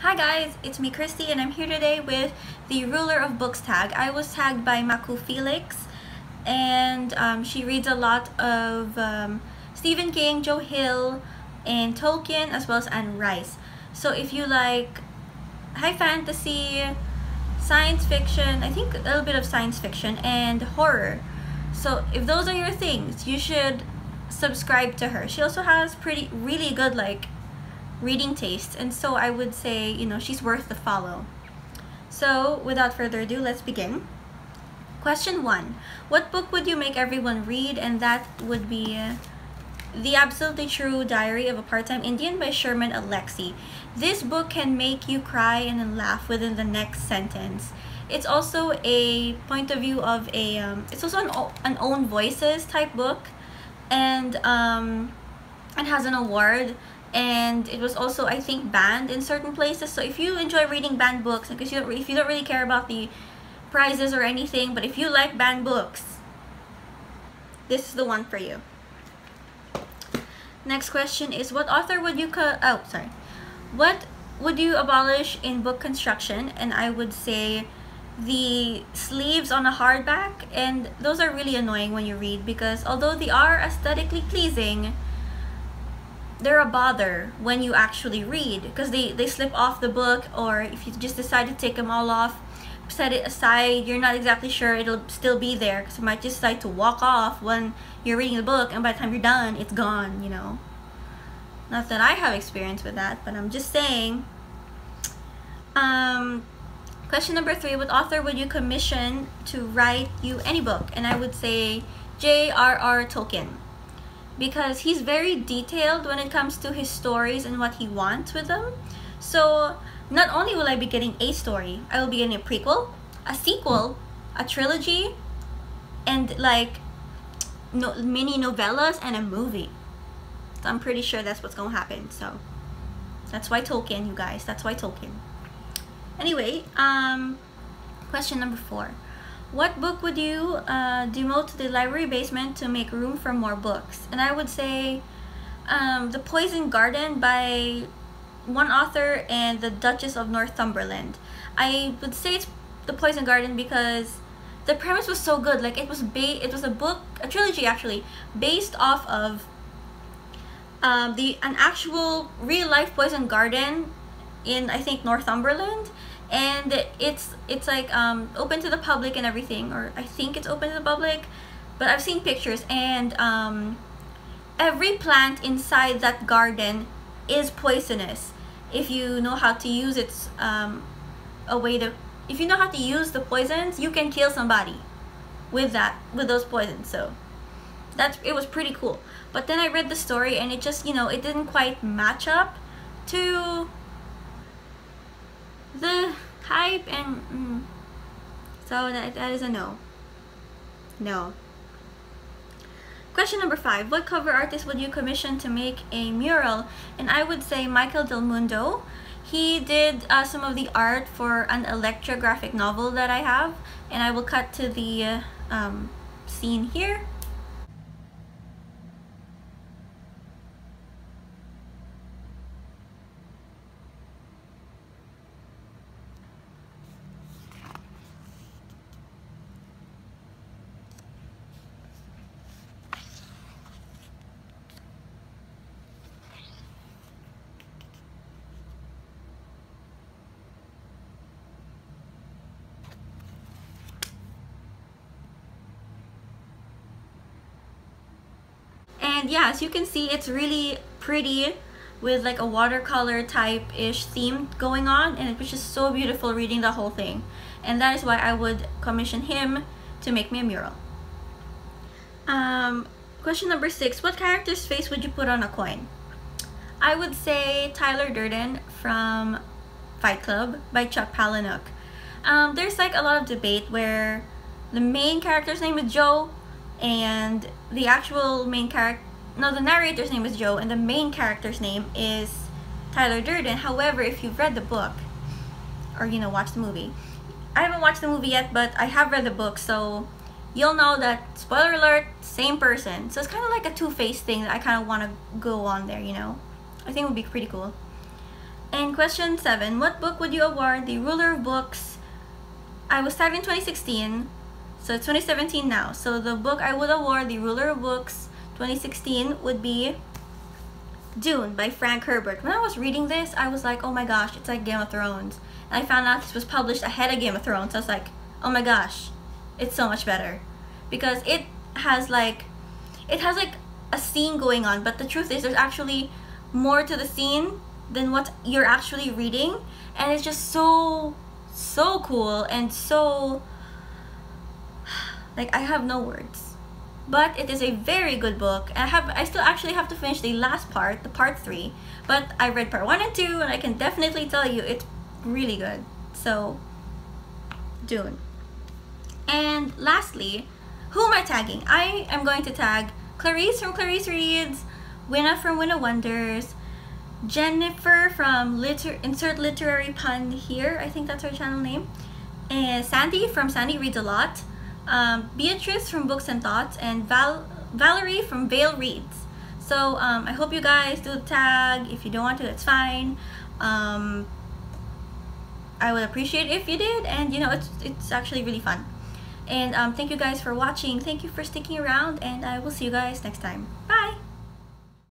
Hi guys, it's me Christy and I'm here today with the Ruler of Books tag. I was tagged by Maku Felix and she reads a lot of Stephen King, Joe Hill, and Tolkien as well as Anne Rice. So if you like high fantasy, science fiction, I think a little bit of science fiction, and horror. So if those are your things, you should subscribe to her. She also has really good reading taste, and so I would say, she's worth the follow. So without further ado, let's begin. Question 1. What book would you make everyone read? And that would be The Absolutely True Diary of a Part-Time Indian by Sherman Alexie. This book can make you cry and then laugh within the next sentence. It's also a point of view of it's also an own voices type book, and it has an award, and it was also, I think, banned in certain places. So if you enjoy reading banned books, because if you don't really care about the prizes or anything, but if you like banned books, this is the one for you. Next question is, what author would you what would you abolish in book construction? And I would say the sleeves on a hardback, and those are really annoying when you read, because although they are aesthetically pleasing, they're a bother when you actually read, because they slip off the book, or if you just decide to take them all off, set it aside, you're not exactly sure it'll still be there, because you might just decide to walk off when you're reading the book, and by the time you're done, it's gone, Not that I have experience with that, but I'm just saying. Question number 3, what author would you commission to write you any book? And I would say J.R.R. Tolkien, because he's very detailed when it comes to his stories and what he wants with them. So not only will I be getting a story, I will be getting a prequel, a sequel, a trilogy, and mini novellas and a movie. So I'm pretty sure that's what's gonna happen. So that's why Tolkien, you guys. That's why Tolkien. Anyway, question number 4. What book would you demote to the library basement to make room for more books? And I would say The Poison Garden by one author and the Duchess of Northumberland. I would say it's The Poison Garden because the premise was so good. It was a trilogy actually, based off of an actual real life poison garden in, I think, Northumberland. And it's open to the public and everything, or I think it's open to the public, but I've seen pictures, and every plant inside that garden is poisonous. If you know how to use if you know how to use the poisons, you can kill somebody with those poisons. So it was pretty cool. But then I read the story, and it just, it didn't quite match up to the hype, and so that is a no. Question number 5, what cover artist would you commission to make a mural? And I would say Michael Del Mundo. He did some of the art for an Electra graphic novel that I have, and I will cut to the scene here. And yeah, as you can see, it's really pretty with a watercolor type-ish theme going on, and it was just so beautiful reading the whole thing. And that is why I would commission him to make me a mural. Question number 6, what character's face would you put on a coin? I would say Tyler Durden from Fight Club by Chuck Palahniuk. There's a lot of debate where the main character's name is Joe, and the actual the narrator's name is Joe, and the main character's name is Tyler Durden. However, if you've read the book, or watched the movie, I haven't watched the movie yet, but I have read the book, so you'll know that, spoiler alert, same person. So it's kind of like a two-faced thing that I kind of want to go on there, I think it would be pretty cool. And question 7, what book would you award the Ruler of Books? I was tagged in 2016, so it's 2017 now. So the book I would award the Ruler of Books 2016 would be Dune by Frank Herbert. When I was reading this, I was like, oh my gosh, it's like Game of Thrones. And I found out this was published ahead of Game of Thrones. So I was like, oh my gosh, it's so much better. Because it has like a scene going on, but the truth is there's actually more to the scene than what you're actually reading, and it's just so cool and so, like, I have no words. But it is a very good book. I still actually have to finish the last part, the part 3, but I read part 1 and 2, and I can definitely tell you it's really good. So Dune. And lastly, who am I tagging? I am going to tag Clarice from Clarice Reads, Winna from Winna Wonders, Jennifer from insert literary pun here, I think that's her channel name, and Sandy from Sandy Reads a Lot, Beatrice from Books and Thoughts, and Valerie from Vale Reads. So I hope you guys do the tag. If you don't want to, that's fine. I would appreciate it if you did, and you know, it's actually really fun. And thank you guys for watching. Thank you for sticking around, and I will see you guys next time. Bye!